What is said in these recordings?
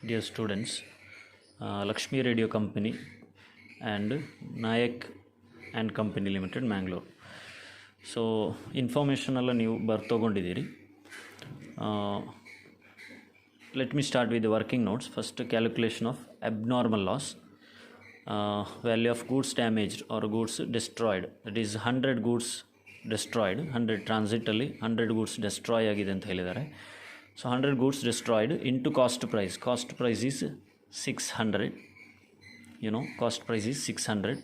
Dear students, Lakshmi Radio Company and Nayak and Company Limited, Mangalore. So information ಎಲ್ಲ ನೀವು ಬರ್ತಗೊಂಡಿದ್ದೀರಿ. Let me start with the working notes. First, calculation of abnormal loss. Value of goods damaged or goods destroyed. That is 100 goods destroyed, 100 transitally, 100 goods destroy ಆಗಿದೆ ಅಂತ ಹೇಳಿದ್ದಾರೆ. So 100 goods destroyed into cost price. Cost price is 600. Cost price is 600.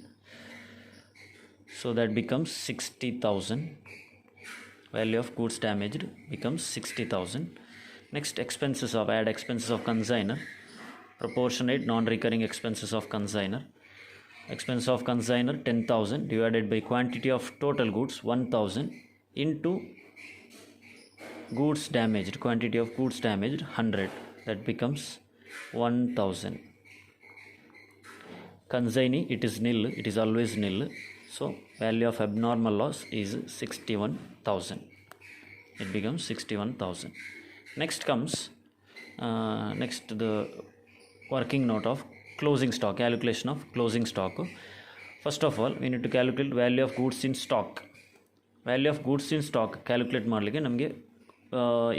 So that becomes 60,000. Value of goods damaged becomes 60,000. Next, expenses of consignor. Proportionate non-recurring expenses of consignor. Expense of consignor 10,000 divided by quantity of total goods 1,000 into goods damaged. Quantity of goods damaged 100. That becomes 1,000. Consignee, it is nil. It is always nil. So value of abnormal loss is 61,000. It becomes 61,000. Next comes the working note of closing stock. Calculation of closing stock. First of all, we need to calculate value of goods in stock. Value of goods in stock calculate ಮಾಡಲಿಕ್ಕೆ ನಮಗೆ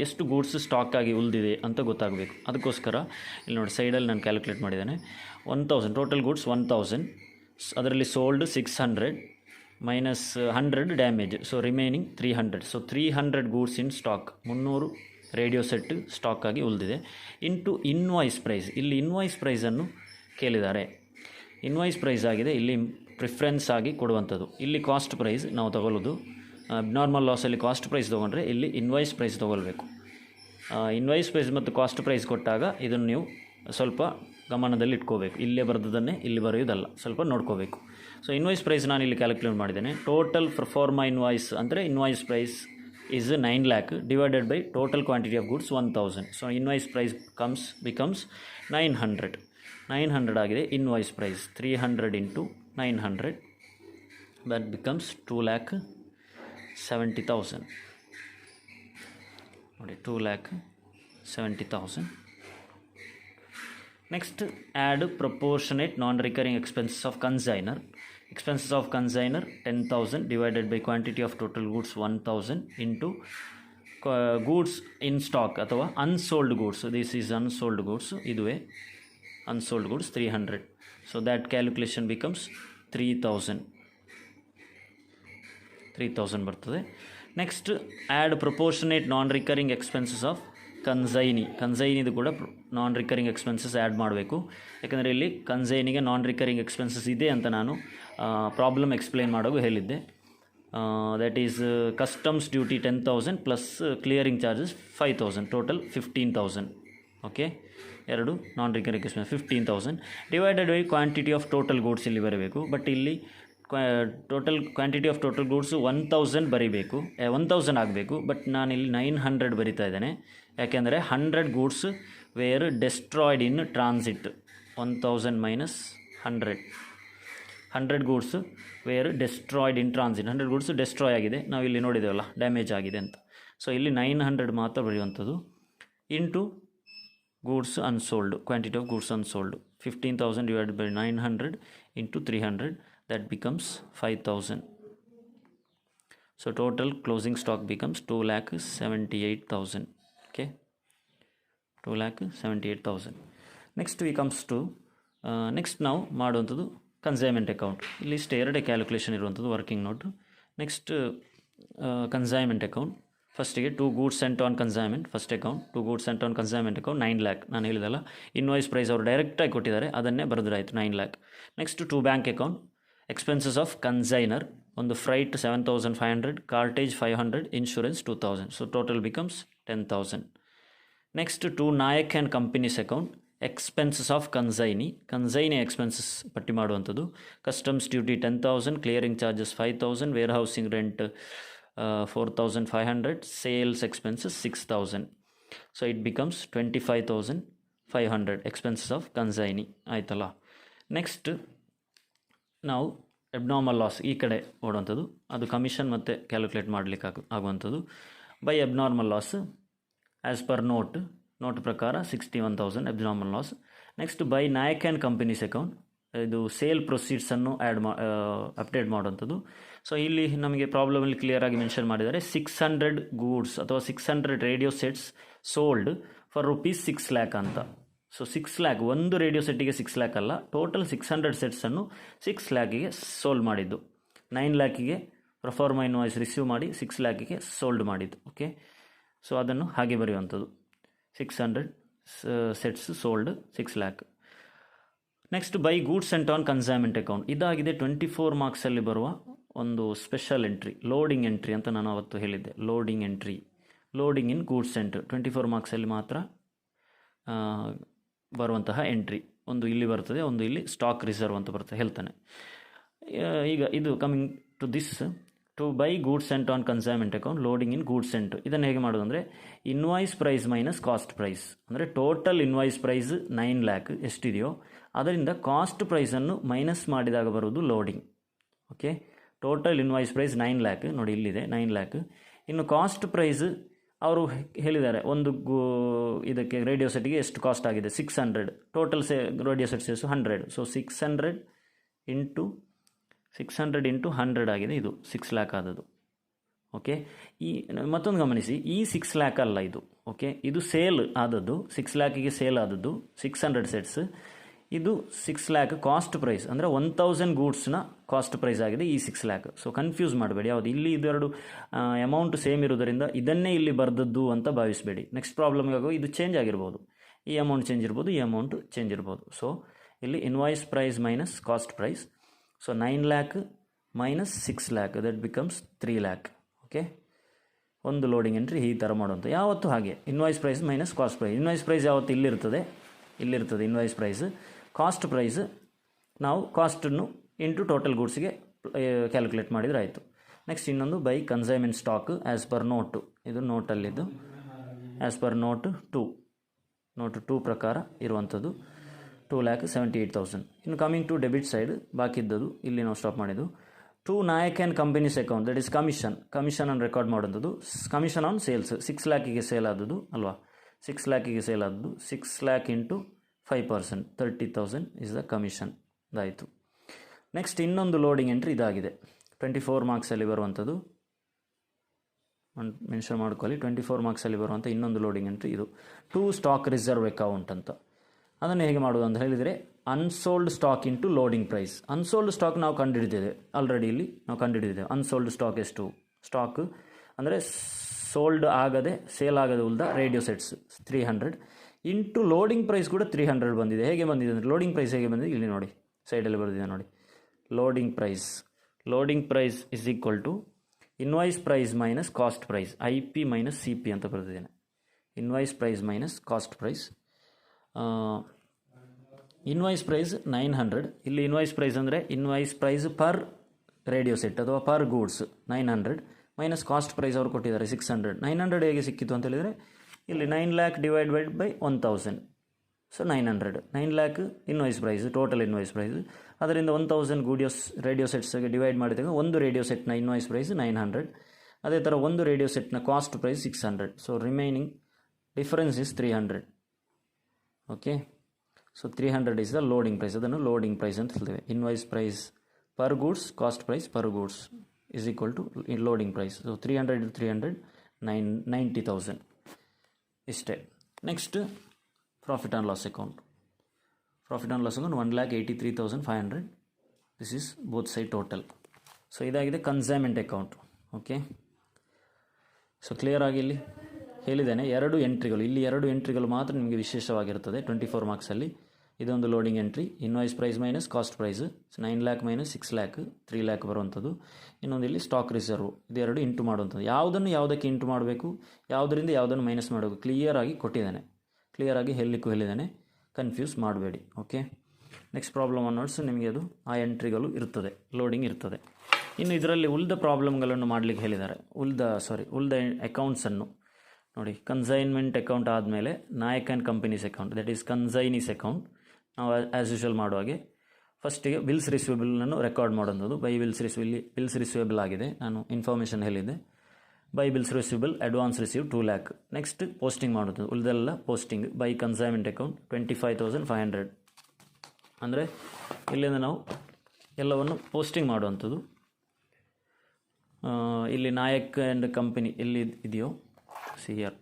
ಎಷ್ಟು goods stock ಆಗಿ ಉಳಿದಿದೆ ಅಂತ ಗೊತ್ತಾಗಬೇಕು. ಅದಕ್ಕೋಸ್ಕರ ಇಲ್ಲಿ ನೋಡಿ ಸೈಡಲ್ಲಿ ನಾನು ಕ್ಯಾಲ್ಕುಲೇಟ್ ಮಾಡಿದ್ದೇನೆ. 1,000 ಟೋಟಲ್ ಗೂಡ್ಸ್ 1,000, ಅದರಲ್ಲಿ sold 600 minus 100 damage, so remaining 300. So 300 goods in stock, 300 radio set stock ಆಗಿ ಉಳಿದಿದೆ. Into invoice price. ಇಲ್ಲಿ ಇನ್ವಾಯ್ಸ್ ಪ್ರೈಸನ್ನು ಕೇಳಿದ್ದಾರೆ. ಇನ್ವಾಯ್ಸ್ ಪ್ರೈಸ್ ಆಗಿದೆ ಇಲ್ಲಿ ಪ್ರಿಫರೆನ್ಸ್ ಆಗಿ ಕೊಡುವಂಥದ್ದು. ಇಲ್ಲಿ ಕಾಸ್ಟ್ ಪ್ರೈಸ್ ನಾವು ತಗೊಳ್ಳೋದು. ಅಬ್ನಾರ್ಮಲ್ ಲಾಸಲ್ಲಿ ಕಾಸ್ಟ್ ಪ್ರೈಸ್ ತೊಗೊಂಡ್ರೆ ಇಲ್ಲಿ ಇನ್ವಾಯ್ಸ್ ಪ್ರೈಸ್ ತೊಗೊಳ್ಬೇಕು. ಇನ್ವಾಯ್ಸ್ ಪ್ರೈಸ್ ಮತ್ತು ಕಾಸ್ಟ್ ಪ್ರೈಸ್ ಕೊಟ್ಟಾಗ ಇದನ್ನು ನೀವು ಸ್ವಲ್ಪ ಗಮನದಲ್ಲಿ ಇಟ್ಕೋಬೇಕು. ಇಲ್ಲೇ ಬರೆದದನ್ನೇ ಇಲ್ಲಿ ಬರೆಯೋದಲ್ಲ, ಸ್ವಲ್ಪ ನೋಡ್ಕೋಬೇಕು. ಸೊ ಇನ್ವಾಯ್ಸ್ ಪ್ರೈಸ್ ನಾನು ಇಲ್ಲಿ ಕ್ಯಾಲ್ಕುಲೇಟ್ ಮಾಡಿದ್ದೇನೆ. ಟೋಟಲ್ ಪ್ರಫಾರ್ಮಾ ಇನ್ವಾಯ್ಸ್ ಅಂದರೆ invoice price is 9 lakh divided by total quantity of goods 1,000. So invoice price becomes 900. 900 ಆಗಿದೆ invoice price. 300 into 900, that becomes 2,70,000. ನೋಡಿ 2,70,000. Next, add proportionate non-recurring expenses of consignor. Expenses of consignor 10,000 divided by quantity of total goods 1,000 into goods in stock ಅಥವಾ unsold goods. This is unsold goods. ಇದುವೇ unsold goods 300. So that calculation becomes 3,000 ಬರ್ತದೆ. Next, add proportionate non-recurring expenses of ಕನ್ಸೈನಿದು ಕೂಡ ನಾನ್-ರಿಕರಿಂಗ್ expenses add ಮಾಡಬೇಕು. ಯಾಕಂದರೆ ಇಲ್ಲಿ ಕನ್ಸೈನಿಗೆ ನಾನ್-ರಿಕರಿಂಗ್ expenses ಇದೆ ಅಂತ ನಾನು ಪ್ರಾಬ್ಲಮ್ ಎಕ್ಸ್ಪ್ಲೇನ್ ಮಾಡೋದು ಹೇಳಿದ್ದೆ. That is customs duty 10,000 plus clearing charges 5,000, total 15,000. Okay, ಎರಡು non recurring expense 15,000 divided by quantity of total goods ಇಲ್ಲಿ ಬರಬೇಕು. ಬಟ್ ಇಲ್ಲಿ total quantity of total goods 1,000 ಬರೀಬೇಕು, 1,000 ಆಗಬೇಕು. ಬಟ್ ನಾನಿಲ್ಲಿ 900 ಬರಿತಾ ಇದ್ದೇನೆ. ಯಾಕೆಂದರೆ 100 goods were destroyed in transit. 1,000 minus 100 goods were destroyed in transit. 100 goods destroy ಆಗಿದೆ, ನಾವು ಇಲ್ಲಿ ನೋಡಿದ್ದೇವಲ್ಲ ಡ್ಯಾಮೇಜ್ ಆಗಿದೆ ಅಂತ. ಸೊ ಇಲ್ಲಿ 900 ಮಾತ್ರ ಬರೆಯುವಂಥದ್ದು. Into goods unsold, quantity of goods unsold 15,000 divided by 900 into 300, that becomes 5,000. So total closing stock becomes 2,78,000. Okay, 2,78,000. Next we comes to next ನಾವು ಮಾಡುವಂಥದ್ದು ಕನ್ಸೈನ್ಮೆಂಟ್ ಅಕೌಂಟ್. ಇಲ್ಲಿ ಇಷ್ಟೇ ಎರಡೇ ಕ್ಯಾಲ್ಕುಲೇಷನ್ ಇರುವಂಥದ್ದು working note. Next consignment account. ಫಸ್ಟಿಗೆ 2 goods sent on consignment, first account 2 goods sent on consignment account 9 lakh. ನಾನು ಹೇಳಿದಲ್ಲ invoice price ಅವರು ಡೈರೆಕ್ಟಾಗಿ ಕೊಟ್ಟಿದ್ದಾರೆ, ಅದನ್ನೇ ಬರೆದ್ರಾಯ್ತು 9 lakh. Next 2 bank account. Expenses of consignor, ಒಂದು freight 7,500, cartage 500, insurance 2,000. So total becomes 10,000. Next 2 Nayak and companies account. Expenses of consignee expenses ಪಟ್ಟಿ ಮಾಡುವಂಥದ್ದು. Customs duty 10,000, clearing charges 5,000, warehousing rent 4,500, sales expenses 6,000. So it becomes 25,500 expenses of consignee ಆಯ್ತಲ್ಲ. Next ನಾವು abnormal loss ಈ ಕಡೆ ಓಡುವಂಥದ್ದು, ಅದು commission ಮತ್ತು calculate ಮಾಡಲಿಕ್ಕೆ ಆಗುವಂಥದ್ದು. By abnormal loss as per note note ಪ್ರಕಾರ 61,000 abnormal loss. Next by Nayak and companies account, ಇದು ಸೇಲ್ ಪ್ರೊಸೀಡ್ಸನ್ನು ಅಪ್ಡೇಟ್ ಮಾಡುವಂಥದ್ದು. ಸೊ ಇಲ್ಲಿ ನಮಗೆ ಪ್ರಾಬ್ಲಮಲ್ಲಿ ಕ್ಲಿಯರಾಗಿ ಮೆನ್ಷನ್ ಮಾಡಿದ್ದಾರೆ, 600 ಗೂಡ್ಸ್ ಅಥವಾ 600 radio sets sold for ₹6 lakh ಅಂತ. ಸೊ 6 lakh, ಒಂದು ರೇಡಿಯೋ ಸೆಟ್ಟಿಗೆ 6 lakh ಅಲ್ಲ, ಟೋಟಲ್ 600 ಸೆಟ್ಸನ್ನು 6 lakhಗೆ ಸೋಲ್ಡ್ ಮಾಡಿದ್ದು. 9 lakhಗೆ ಪ್ರೊಫಾರ್ಮಾ ಇನ್ವಾಯ್ಸ್ ರಿಸೀವ್ ಮಾಡಿ 6 lakhಗೆ ಸೋಲ್ಡ್ ಮಾಡಿದ್ದು. ಓಕೆ, ಸೊ ಅದನ್ನು ಹಾಗೆ ಬರೆಯುವಂಥದ್ದು, 600 sets sold 6 lakh. Next by goods and on consignment account, ಇದಾಗಿದೆ 24 ಮಾರ್ಕ್ಸಲ್ಲಿ ಬರುವ ಒಂದು ಸ್ಪೆಷಲ್ ಎಂಟ್ರಿ, ಲೋಡಿಂಗ್ ಎಂಟ್ರಿ ಅಂತ ನಾನು ಅವತ್ತು ಹೇಳಿದ್ದೆ. Loading entry, loading in goods centre 24 ಮಾರ್ಕ್ಸಲ್ಲಿ ಮಾತ್ರ ಬರುವಂತಹ ಎಂಟ್ರಿ. ಒಂದು ಇಲ್ಲಿ ಬರ್ತದೆ, ಒಂದು ಇಲ್ಲಿ ಸ್ಟಾಕ್ ರಿಸರ್ವ್ ಅಂತ ಬರ್ತದೆ, ಹೇಳ್ತಾನೆ. ಈಗ ಇದು coming to this, to by goods and on consignment account loading in goods centre. ಇದನ್ನು ಹೇಗೆ ಮಾಡೋದು ಅಂದರೆ, invoice price minus cost price, ಅಂದರೆ ಟೋಟಲ್ ಇನ್ವಾಯ್ಸ್ ಪ್ರೈಸ್ 9 lakh ಎಷ್ಟಿದೆಯೋ ಅದರಿಂದ ಕಾಸ್ಟ್ ಪ್ರೈಸನ್ನು ಮೈನಸ್ ಮಾಡಿದಾಗ ಬರುವುದು loading. Okay, total invoice price 9 lakh, ನೋಡಿ ಇಲ್ಲಿದೆ 9 lakh. ಇನ್ನು ಕಾಸ್ಟ್ ಪ್ರೈಸ್ ಅವರು ಹೇಳಿದ್ದಾರೆ, ಒಂದು ಇದಕ್ಕೆ ರೇಡಿಯೋ ಸೆಟ್ಗೆ ಎಷ್ಟು ಕಾಸ್ಟ್ ಆಗಿದೆ 600, total radio sets 100. So 600 into 100 ಆಗಿದೆ, ಇದು 6 lakh ಆದದ್ದು. ಓಕೆ, ಈ ಮತ್ತೊಂದು ಗಮನಿಸಿ, ಈ 6 lakh ಅಲ್ಲ ಇದು. ಓಕೆ, ಇದು ಸೇಲ್ ಆದದ್ದು, 6 lakhಗೆ ಸೇಲ್ ಆದದ್ದು 600 ಸೆಟ್ಸ್. ಇದು 6 lakh ಕಾಸ್ಟ್ ಪ್ರೈಸ್, ಅಂದರೆ 1000 ಗೂಡ್ಸ್ನ ಕಾಸ್ಟ್ ಪ್ರೈಸ್ ಆಗಿದೆ ಈ 6 lakh. ಸೊ ಕನ್ಫ್ಯೂಸ್ ಮಾಡಬೇಡಿ, ಯಾವುದು ಇಲ್ಲಿ ಇದೆರಡು ಅಮೌಂಟ್ ಸೇಮ್ ಇರೋದರಿಂದ ಇದನ್ನೇ ಇಲ್ಲಿ ಬರೆದದ್ದು ಅಂತ ಭಾವಿಸಬೇಡಿ. ನೆಕ್ಸ್ಟ್ ಪ್ರಾಬ್ಲಮ್ಗಾಗೋ ಇದು ಚೇಂಜ್ ಆಗಿರ್ಬೋದು, ಈ ಅಮೌಂಟ್ ಚೇಂಜ್ ಇರ್ಬೋದು, ಈ ಅಮೌಂಟ್ ಚೇಂಜ್ ಇರ್ಬೋದು. ಸೊ ಇಲ್ಲಿ invoice price minus cost price. So 9 lakh minus 6 lakh, that becomes 3 lakh. Okay, ಒಂದು ಲೋಡಿಂಗ್ ಎಂಟ್ರಿ ಈ ಥರ ಮಾಡುವಂಥ, ಯಾವತ್ತು ಹಾಗೆ invoice price minus cost price. Invoice price ಯಾವತ್ತು ಇಲ್ಲಿರ್ತದೆ ಇನ್ವಾಯ್ಸ್ ಪ್ರೈಸ್. ಕಾಸ್ಟ್ ಪ್ರೈಸ್ ನಾವು ಕಾಸ್ಟನ್ನು ಇಂಟು ಟೋಟಲ್ ಗೂಡ್ಸ್ಗೆ ಕ್ಯಾಲ್ಕುಲೇಟ್ ಮಾಡಿದರೆ ಆಯಿತು. ನೆಕ್ಸ್ಟ್ ಇನ್ನೊಂದು by consignment stock as per note, ಇದು ನೋಟಲ್ಲಿದ್ದು ಆ್ಯಸ್ ಪರ್ ನೋಟ್ 2 ಪ್ರಕಾರ ಇರುವಂಥದ್ದು 2,78,000. ಇನ್ನು ಕಮಿಂಗ್ ಟು ಡೆಬಿಟ್ ಸೈಡ್ ಬಾಕಿ ಇದ್ದದ್ದು ಇಲ್ಲಿ ನಾವು ಸ್ಟಾಪ್ ಮಾಡಿದ್ದು. To Nayak and companies account, that is ಕಮಿಷನನ್ನು ರೆಕಾರ್ಡ್ ಮಾಡೋಂಥದ್ದು. ಕಮಿಷನ್ ಆನ್ ಸೇಲ್ಸ್ 6 lakhಗೆ ಸೇಲ್ ಆದದ್ದು ಅಲ್ವಾ, 6 lakhಗೆ ಸೇಲ್ ಆದದ್ದು. 6 lakh into 5%, 30,000 is the commission, ಇದಾಯಿತು. ನೆಕ್ಸ್ಟ್ ಇನ್ನೊಂದು ಲೋಡಿಂಗ್ ಎಂಟ್ರಿ ಇದಾಗಿದೆ, 24 ಮಾರ್ಕ್ಸಲ್ಲಿ ಬರುವಂಥದ್ದು. ಮೆನ್ಷನ್ ಮಾಡ್ಕೊಳ್ಳಿ, 24 ಮಾರ್ಕ್ಸಲ್ಲಿ ಬರುವಂಥ ಇನ್ನೊಂದು ಲೋಡಿಂಗ್ ಎಂಟ್ರಿ ಇದು, ಟು ಸ್ಟಾಕ್ ರಿಸರ್ವ್ ಅಕೌಂಟ್ ಅಂತ. ಅದನ್ನು ಹೇಗೆ ಮಾಡೋದು ಅಂತ ಹೇಳಿದರೆ, unsold stock into loading price. Unsold stock ನಾವು ಕಂಡುಹಿಡಿದಿದ್ದೇವೆ ಆಲ್ರೆಡಿ, ಇಲ್ಲಿ ನಾವು ಕಂಡುಹಿಡಿದಿದ್ದೇವೆ. ಅನ್ಸೋಲ್ಡ್ ಸ್ಟಾಕ್ ಎಷ್ಟು, ಸ್ಟಾಕ್ ಅಂದರೆ ಸೋಲ್ಡ್ ಆಗದೆ ಸೇಲ್ ಆಗದೆ ಉಳಿದ radio sets 300 into loading price ಕೂಡ 300 ಬಂದಿದೆ. ಹೇಗೆ ಬಂದಿದೆ ಅಂದರೆ, ಲೋಡಿಂಗ್ ಪ್ರೈಸ್ ಹೇಗೆ ಬಂದಿದೆ ಇಲ್ಲಿ ನೋಡಿ, ಸೈಡಲ್ಲಿ ಬರೆದಿದೆ ನೋಡಿ. Loading price is equal to invoice price minus cost price, IP minus CP ಅಂತ ಬರೆದಿದ್ದೇನೆ. Invoice price minus cost price. Invoice price 900, ಇಲ್ಲಿ ಇನ್ವಾಯ್ಸ್ ಪ್ರೈಸ್ ಅಂದರೆ invoice price per radio set ಅಥವಾ per goods 900 minus cost price ಅವರು ಕೊಟ್ಟಿದ್ದಾರೆ 600. 900 ಹೇಗೆ ಸಿಕ್ಕಿತು ಅಂತ ಹೇಳಿದರೆ, ಇಲ್ಲಿ 9 lakh divided by 1000, so 900. 9 lakh invoice price, total invoice price. ಅದರಿಂದ 1000 ರೇಡಿಯೋ ಸೆಟ್ಸ್ಗೆ ಡಿವೈಡ್ ಮಾಡಿದಾಗ ಒಂದು ರೇಡಿಯೋ ಸೆಟ್ನ ಇನ್ವಾಯ್ಸ್ ಪ್ರೈಸ್ 900. ಅದೇ ಥರ ಒಂದು ರೇಡಿಯೋ ಸೆಟ್ನ cost price 600. So remaining difference is 300. Okay, so 300 is the loading price, ಅದನ್ನು ಲೋಡಿಂಗ್ ಪ್ರೈಸ್ ಅಂತ ಹೇಳ್ತೇವೆ. Invoice price per goods, cost price per goods is equal to loading price. So 300 into 300 90,000 ಇಷ್ಟೇ. Next profit and loss account. 1,83,500. This is both side total. So ಇದಾಗಿದೆ consignment account. Okay, so clear ಆಗಿ ಇಲ್ಲಿ ಹೇಳಿದ್ದೇನೆ, 2 ಎಂಟ್ರಿಗಳು, ಇಲ್ಲಿ 2 ಎಂಟ್ರಿಗಳು ಮಾತ್ರ ನಿಮಗೆ ವಿಶೇಷವಾಗಿರುತ್ತದೆ 24 ಮಾರ್ಕ್ಸಲ್ಲಿ. ಇದೊಂದು loading entry, invoice price minus cost price 9 lakh minus 6 lakh 3 lakh ಬರುವಂಥದ್ದು. ಇನ್ನೊಂದು ಇಲ್ಲಿ ಸ್ಟಾಕ್ ರಿಸರ್ವ್, ಇದೆರಡು ಇಂಟು ಮಾಡುವಂಥದ್ದು. ಯಾವುದನ್ನು ಯಾವುದಕ್ಕೆ ಇಂಟು ಮಾಡಬೇಕು, ಯಾವುದರಿಂದ ಯಾವುದನ್ನು ಮೈನಸ್ ಮಾಡಬೇಕು ಕ್ಲಿಯರಾಗಿ ಕೊಟ್ಟಿದ್ದಾನೆ, ಕ್ಲಿಯರಾಗಿ ಹೇಳಿದ್ದಾನೆ, ಕನ್ಫ್ಯೂಸ್ ಮಾಡಬೇಡಿ. ಓಕೆ, ನೆಕ್ಸ್ಟ್ ಪ್ರಾಬ್ಲಮ್ ನೋಟ್ಸ್ ನಿಮಗೆ ಅದು ಆ ಎಂಟ್ರಿಗಳು ಇರ್ತದೆ, ಲೋಡಿಂಗ್ ಇರ್ತದೆ. ಇನ್ನು ಇದರಲ್ಲಿ ಉಳಿದ ಪ್ರಾಬ್ಲಮ್ಗಳನ್ನು ಮಾಡಲಿಕ್ಕೆ ಹೇಳಿದ್ದಾರೆ. ಉಳಿದ ಅಕೌಂಟ್ಸನ್ನು ನೋಡಿ. ಕನ್ಸೈನ್ಮೆಂಟ್ ಅಕೌಂಟ್ ಆದಮೇಲೆ Nayak and companies account, that is consignees account. ನಾವು ಆ್ಯಸ್ ಯೂಶುವಲ್ ಮಾಡುವಾಗೆ ಫಸ್ಟಿಗೆ ಬಿಲ್ಸ್ ರಿಸೀವೇಬಲನ್ನು ರೆಕಾರ್ಡ್ ಮಾಡೋದು. ಬೈ ಬಿಲ್ಸ್ ರಿಸೀವೇಬಲ್ ಆಗಿದೆ, ನಾನು ಇನ್ಫಾರ್ಮೇಷನ್ ಹೇಳಿದ್ದೆ. By bills receivable advance receive 2 lakh. Next posting ಮಾಡೋದು, ಉಳಿದೆಲ್ಲ ಪೋಸ್ಟಿಂಗ್. By consignment account 25,500. ಅಂದರೆ ಇಲ್ಲಿಂದ ನಾವು ಎಲ್ಲವನ್ನು ಪೋಸ್ಟಿಂಗ್ ಮಾಡುವಂಥದ್ದು. ಇಲ್ಲಿ ನಾಯಕ್ ಆ್ಯಂಡ್ ಕಂಪನಿ ಎಲ್ಲಿ ಇದೆಯೋ ಸಿಆರ್,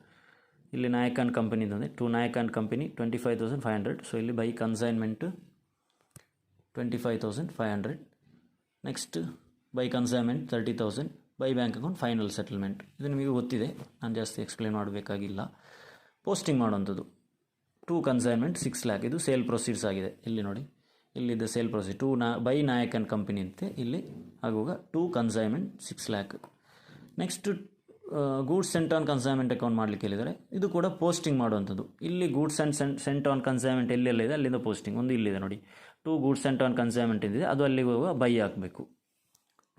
ಇಲ್ಲಿ ನಾಯಕ್ ಆ್ಯಂಡ್ ಕಂಪನಿ ಇದೆ, to Nayak and company 25,500. So ಇಲ್ಲಿ by consignment 25,500. Next by consignment 30,000. By bank account final settlement. ಇದು ನಿಮಗೆ ಗೊತ್ತಿದೆ, ನಾನು ಜಾಸ್ತಿ ಎಕ್ಸ್ಪ್ಲೇನ್ ಮಾಡಬೇಕಾಗಿಲ್ಲ. ಪೋಸ್ಟಿಂಗ್ ಮಾಡುವಂಥದ್ದು ಟು ಕನ್ಸೈನ್ಮೆಂಟ್ 6 lakh. ಇದು ಸೇಲ್ ಪ್ರೊಸೀಡ್ಸ್ ಆಗಿದೆ. ಇಲ್ಲಿ ನೋಡಿ, ಇಲ್ಲಿದ್ದ sale proceed by Nayak and company ಅಂತೆ ಇಲ್ಲಿ ಆಗುವಾಗ to consignment 6 lakh. Next goods sent on consignment account ಮಾಡಲಿಕ್ಕೆ ಹೇಳಿದರೆ ಇದು ಕೂಡ ಪೋಸ್ಟಿಂಗ್ ಮಾಡುವಂಥದ್ದು. ಇಲ್ಲಿ goods and sent on consignment ಎಲ್ಲೆಲ್ಲ ಇದೆ ಅಲ್ಲಿಂದ ಪೋಸ್ಟಿಂಗ್. ಒಂದು ಇಲ್ಲಿದೆ ನೋಡಿ, to goods sent on consignment ಇದೆ, ಅದು ಅಲ್ಲಿಗೆ ಹೋಗುವ ಬೈ ಹಾಕಬೇಕು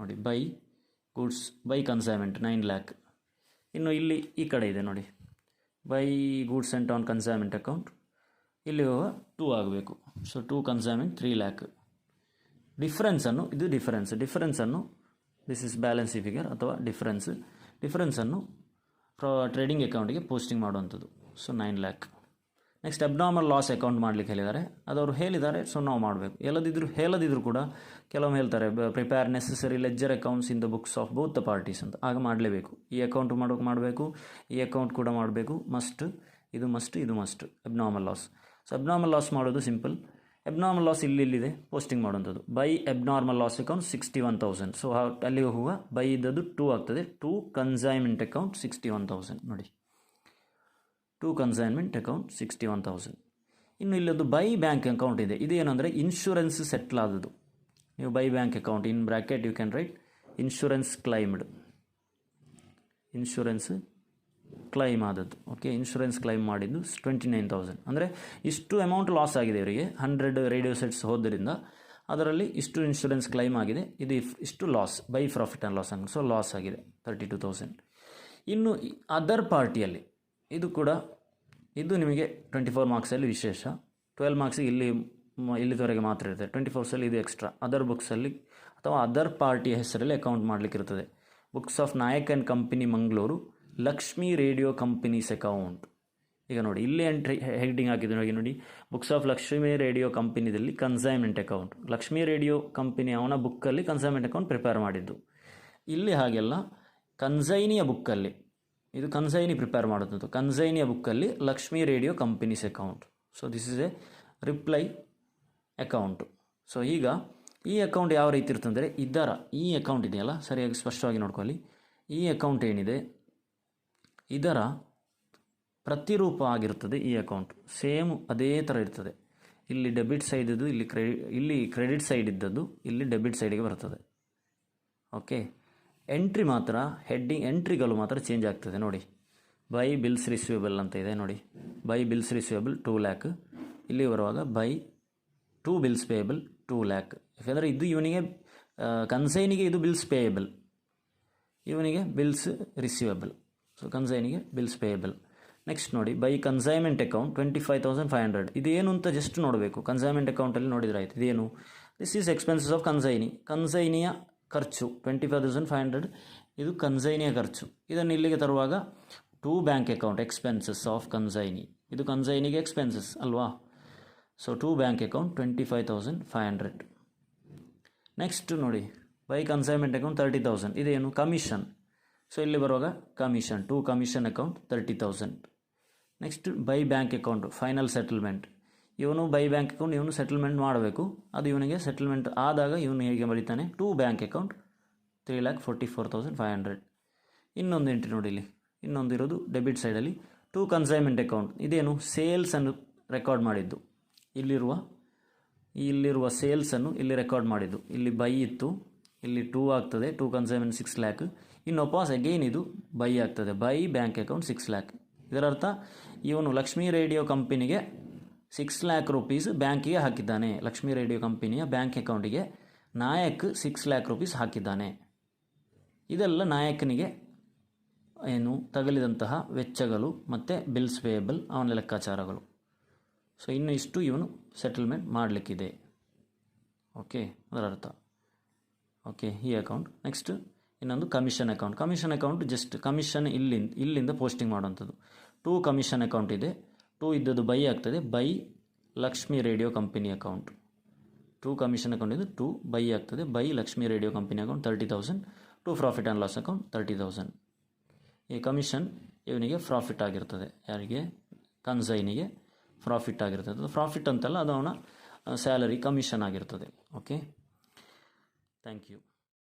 ನೋಡಿ. By goods by consignment 9 lakh. ಇನ್ನು ಇಲ್ಲಿ ಈ ಕಡೆ ಇದೆ ನೋಡಿ, by goods sent on consignment account, ಇಲ್ಲಿ ಹೋಗುವ 2 ಆಗಬೇಕು. So 2 consignment 3 lakh. ಡಿಫ್ರೆನ್ಸನ್ನು, ಇದು ಡಿಫ್ರೆನ್ಸನ್ನು ದಿಸ್ ಇಸ್ ಬ್ಯಾಲೆನ್ಸ್ ಫಿಗರ್ ಅಥವಾ ಡಿಫ್ರೆನ್ಸನ್ನು ಟ್ರೇಡಿಂಗ್ ಅಕೌಂಟಿಗೆ ಪೋಸ್ಟಿಂಗ್ ಮಾಡುವಂಥದ್ದು. So 9 lakh. Next abnormal loss account ಮಾಡಲಿಕ್ಕೆ ಹೇಳಿದ್ದಾರೆ, ಅದವರು ಹೇಳಿದ್ದಾರೆ, ಸೊ ನಾವು ಮಾಡಬೇಕು. ಹೇಳದಿದ್ರು ಕೂಡ ಕೆಲವೊಮ್ಮೆ ಹೇಳ್ತಾರೆ prepare necessary ledger accounts in the books of both the parties ಅಂತ. ಆಗ ಮಾಡಲೇಬೇಕು. ಈ ಅಕೌಂಟ್ ಮಾಡಬೇಕು, ಈ ಅಕೌಂಟ್ ಕೂಡ ಮಾಡಬೇಕು, ಇದು must abnormal loss. So abnormal loss ಮಾಡೋದು ಸಿಂಪಲ್. ಅಬ್ನಾರ್ಮಲ್ ಲಾಸ್ ಇಲ್ಲಿದೆ ಪೋಸ್ಟಿಂಗ್ ಮಾಡುವಂಥದ್ದು. By abnormal loss account 61,000. So ಅಲ್ಲಿಗೆ ಹೋಗುವ ಬೈ ಇದ್ದದ್ದು 2 ಆಗ್ತದೆ. 2 ಕನ್ಸೈನ್ಮೆಂಟ್ ಅಕೌಂಟ್ 61,000 ನೋಡಿ, 2 ಕನ್ಸೈನ್ಮೆಂಟ್ ಅಕೌಂಟ್ 61,000. ಇನ್ನು ಇಲ್ಲೊಂದು ಬೈ ಬ್ಯಾಂಕ್ ಅಕೌಂಟ್ ಇದೆ. ಇದೇನೆಂದರೆ ಇನ್ಶೂರೆನ್ಸ್ ಸೆಟ್ಲ್ ಆದದ್ದು. ನೀವು by bank account in bracket you can write insurance claim ಆದದ್ದು. ಓಕೆ, ಇನ್ಶೂರೆನ್ಸ್ ಕ್ಲೈಮ್ ಮಾಡಿದ್ದು 29,000. ಅಂದರೆ ಇಷ್ಟು ಅಮೌಂಟ್ ಲಾಸ್ ಆಗಿದೆ ಇವರಿಗೆ, 100 ರೇಡಿಯೋ ಸೆಟ್ಸ್ ಹೋದ್ರಿಂದ ಅದರಲ್ಲಿ ಇಷ್ಟು ಇನ್ಶೂರೆನ್ಸ್ ಕ್ಲೈಮ್ ಆಗಿದೆ. ಇದು ಇಷ್ಟು loss by profit and loss ಅಂತ. ಸೊ ಲಾಸ್ ಆಗಿದೆ 32,000. ಇನ್ನು ಅದರ್ ಪಾರ್ಟಿಯಲ್ಲಿ ಇದು ನಿಮಗೆ 24 ಮಾರ್ಕ್ಸಲ್ಲಿ ವಿಶೇಷ. 12 ಮಾರ್ಕ್ಸಿಗೆ ಇಲ್ಲಿವರೆಗೆ ಮಾತ್ರ ಇರ್ತದೆ. 24ಸಲ್ಲಿ ಇದು ಎಕ್ಸ್ಟ್ರಾ. ಅದರ್ ಬುಕ್ಸಲ್ಲಿ ಅಥವಾ ಅದರ್ ಪಾರ್ಟಿಯ ಹೆಸರಲ್ಲಿ ಅಕೌಂಟ್ ಮಾಡಲಿಕ್ಕೆ ಇರ್ತದೆ. Books of Nayak and company Mangaluru, Lakshmi radio companies account. ಈಗ ನೋಡಿ, ಇಲ್ಲಿ ಎಂಟ್ರಿ ಹೆಡ್ಡಿಂಗ್ ಹಾಕಿದ್ದು ನೋಡಿ, ಬುಕ್ಸ್ ಆಫ್ ಲಕ್ಷ್ಮೀ ರೇಡಿಯೋ ಕಂಪನಿದಲ್ಲಿ consignment account. Lakshmi radio company ಅವನ ಬುಕ್ಕಲ್ಲಿ ಕನ್ಸೈನ್ಮೆಂಟ್ ಅಕೌಂಟ್ ಪ್ರಿಪೇರ್ ಮಾಡಿದ್ದು. ಇಲ್ಲಿ ಹಾಗೆಲ್ಲ ಕನ್ಸೈನಿಯ ಬುಕ್ಕಲ್ಲಿ, ಇದು ಕನ್ಸೈನಿ ಪ್ರಿಪೇರ್ ಮಾಡುತ್ತದೆ. ಕನ್ಸೈನಿಯ ಬುಕ್ಕಲ್ಲಿ Lakshmi radio companies account. So this is A reply account. So ಈಗ ಈ ಅಕೌಂಟ್ ಯಾವ ರೀತಿ ಇರ್ತಂದರೆ, ಈ ಅಕೌಂಟ್ ಇದೆಯಲ್ಲ, ಸರಿಯಾಗಿ ಸ್ಪಷ್ಟವಾಗಿ ನೋಡ್ಕೊಳ್ಳಿ. ಈ ಅಕೌಂಟ್ ಏನಿದೆ ಇದರ ಪ್ರತಿರೂಪ ಆಗಿರುತ್ತದೆ. ಈ ಅಕೌಂಟ್ ಸೇಮ್ ಅದೇ ಥರ ಇರ್ತದೆ. ಇಲ್ಲಿ ಡೆಬಿಟ್ ಸೈಡ್ ಇದ್ದು, ಇಲ್ಲಿ ಕ್ರೆಡಿಟ್ ಸೈಡ್ ಇದ್ದದ್ದು ಇಲ್ಲಿ ಡೆಬಿಟ್ ಸೈಡಿಗೆ ಬರ್ತದೆ. ಓಕೆ, ಎಂಟ್ರಿ ಮಾತ್ರ ಎಂಟ್ರಿಗಳು ಮಾತ್ರ ಚೇಂಜ್ ಆಗ್ತದೆ ನೋಡಿ. ಬೈ ಬಿಲ್ಸ್ ರಿಸೀವೇಬಲ್ ಅಂತ ಇದೆ ನೋಡಿ, ಬೈ ಬಿಲ್ಸ್ ರಿಸೀವೇಬಲ್ 2 lakh. ಇಲ್ಲಿ ಬರುವಾಗ ಬೈ 2 ಬಿಲ್ಸ್ ಪೇಯಬಲ್ 2 lakh. ಯಾಕೆಂದರೆ ಇದು ಇವನಿಗೆ ಕನ್ಸೈನಿಗೆ ಇದು ಬಿಲ್ಸ್ ಪೇಯಬಲ್, ಇವನಿಗೆ ಬಿಲ್ಸ್ ರಿಸೀವೇಬಲ್. ಸೊ ಕನ್ಸೈನಿಗೆ ಬಿಲ್ಸ್ ಪೇಯಬಲ್. ನೆಕ್ಸ್ಟ್ ನೋಡಿ, ಬೈ ಕನ್ಸೈನ್ಮೆಂಟ್ ಅಕೌಂಟ್ 25,500. ಇದೇನು ಅಂತ ಜಸ್ಟ್ ನೋಡಬೇಕು. ಕನ್ಸೈನ್ಮೆಂಟ್ ಅಕೌಂಟಲ್ಲಿ ನೋಡಿದರೆ ಆಯಿತು. ಇದೇನು, ದಿಸ್ ಈಸ್ ಎಕ್ಸ್ಪೆನ್ಸಸ್ ಆಫ್ ಕನ್ಸೈನಿಯ ಖರ್ಚು 25,500. ಇದು ಕನ್ಸೈನಿಯ ಖರ್ಚು. ಇದನ್ನು ಇಲ್ಲಿಗೆ ತರುವಾಗ to bank account expenses of consignee, ಇದು ಕನ್ಸೈನಿಗೆ ಎಕ್ಸ್ಪೆನ್ಸಸ್ ಅಲ್ವಾ. So to bank account 25,500. Next ನೋಡಿ, ಬೈ ಕನ್ಸೈನ್ಮೆಂಟ್ ಅಕೌಂಟ್ 30,000. ಇದೇನು, ಕಮಿಷನ್. ಸೊ ಇಲ್ಲಿ ಬರುವಾಗ commission, to commission account 30,000. Next by bank account final settlement. ಇವನು ಬೈ ಬ್ಯಾಂಕ್ ಅಕೌಂಟ್ ಇವನು ಸೆಟಲ್ಮೆಂಟ್ ಮಾಡಬೇಕು. ಅದು ಇವನಿಗೆ ಸೆಟಲ್ಮೆಂಟ್ ಆದಾಗ ಇವನು ಹೇಗೆ ಬರೀತಾನೆ, ಟು ಬ್ಯಾಂಕ್ ಅಕೌಂಟ್ 3,44,500. ಇನ್ನೊಂದು ಎಂಟ್ರಿ ನೋಡಿ, ಇಲ್ಲಿ ಇನ್ನೊಂದಿರೋದು ಡೆಬಿಟ್ ಸೈಡಲ್ಲಿ ಟು ಕನ್ಸೈನ್ಮೆಂಟ್ ಅಕೌಂಟ್. ಇದೇನು, ಸೇಲ್ಸನ್ನು ರೆಕಾರ್ಡ್ ಮಾಡಿದ್ದು. ಇಲ್ಲಿರುವ ಸೇಲ್ಸನ್ನು ಇಲ್ಲಿ ರೆಕಾರ್ಡ್ ಮಾಡಿದ್ದು. ಇಲ್ಲಿ ಬೈ ಇತ್ತು, ಇಲ್ಲಿ 2 ಆಗ್ತದೆ, 2 ಕನ್ಸೈನ್ಮೆಂಟ್ 6 lakh. ಇನ್ನು ವಾಪಸ್ ಅಗೇನ್ ಇದು ಬೈ ಆಗ್ತದೆ, ಬೈ ಬ್ಯಾಂಕ್ ಅಕೌಂಟ್ 6 lakh. ಇದರರ್ಥ ಇವನು ಲಕ್ಷ್ಮೀ ರೇಡಿಯೋ ಕಂಪನಿಗೆ 6 lakh rupees ಬ್ಯಾಂಕಿಗೆ ಹಾಕಿದ್ದಾನೆ. ಲಕ್ಷ್ಮೀ ರೇಡಿಯೋ ಕಂಪನಿಯ ಬ್ಯಾಂಕ್ ಅಕೌಂಟಿಗೆ ನಾಯಕ್ 6 lakh rupees ಹಾಕಿದ್ದಾನೆ. ಇದೆಲ್ಲ ನಾಯಕನಿಗೆ ಏನು ತಗಲಿದಂತಹ ವೆಚ್ಚಗಳು ಮತ್ತು ಬಿಲ್ಸ್ ಪೇಯಬಲ್, ಅವನ ಲೆಕ್ಕಾಚಾರಗಳು. ಸೊ ಇನ್ನು ಇಷ್ಟು ಇವನು ಸೆಟಲ್ಮೆಂಟ್ ಮಾಡಲಿಕ್ಕಿದೆ. ಓಕೆ, ಅದರ ಅರ್ಥ. ಓಕೆ, ಈ ಅಕೌಂಟ್. ನೆಕ್ಸ್ಟ್ ಇನ್ನೊಂದು commission account. Commission account just commission ಇಲ್ಲಿಂದ ಪೋಸ್ಟಿಂಗ್ ಮಾಡುವಂಥದ್ದು. 2 ಕಮಿಷನ್ ಅಕೌಂಟ್ ಇದೆ. 2 ಇದ್ದದ್ದು ಬೈ ಆಗ್ತದೆ, by Lakshmi radio company account. 2 commission account ಇದು 2 ಬೈ ಆಗ್ತದೆ, by Lakshmi radio company account 30,000. 2 profit and loss account 30,000. ಈ ಕಮಿಷನ್ ಇವನಿಗೆ ಪ್ರಾಫಿಟ್ ಆಗಿರ್ತದೆ, ಯಾರಿಗೆ? ಕನ್ಸೈನಿಗೆ ಪ್ರಾಫಿಟ್ ಆಗಿರ್ತದೆ. ಪ್ರಾಫಿಟ್ ಅಂತಲ್ಲ, ಅದು ಅವನ ಸ್ಯಾಲರಿ ಕಮಿಷನ್ ಆಗಿರ್ತದೆ. Okay, thank you.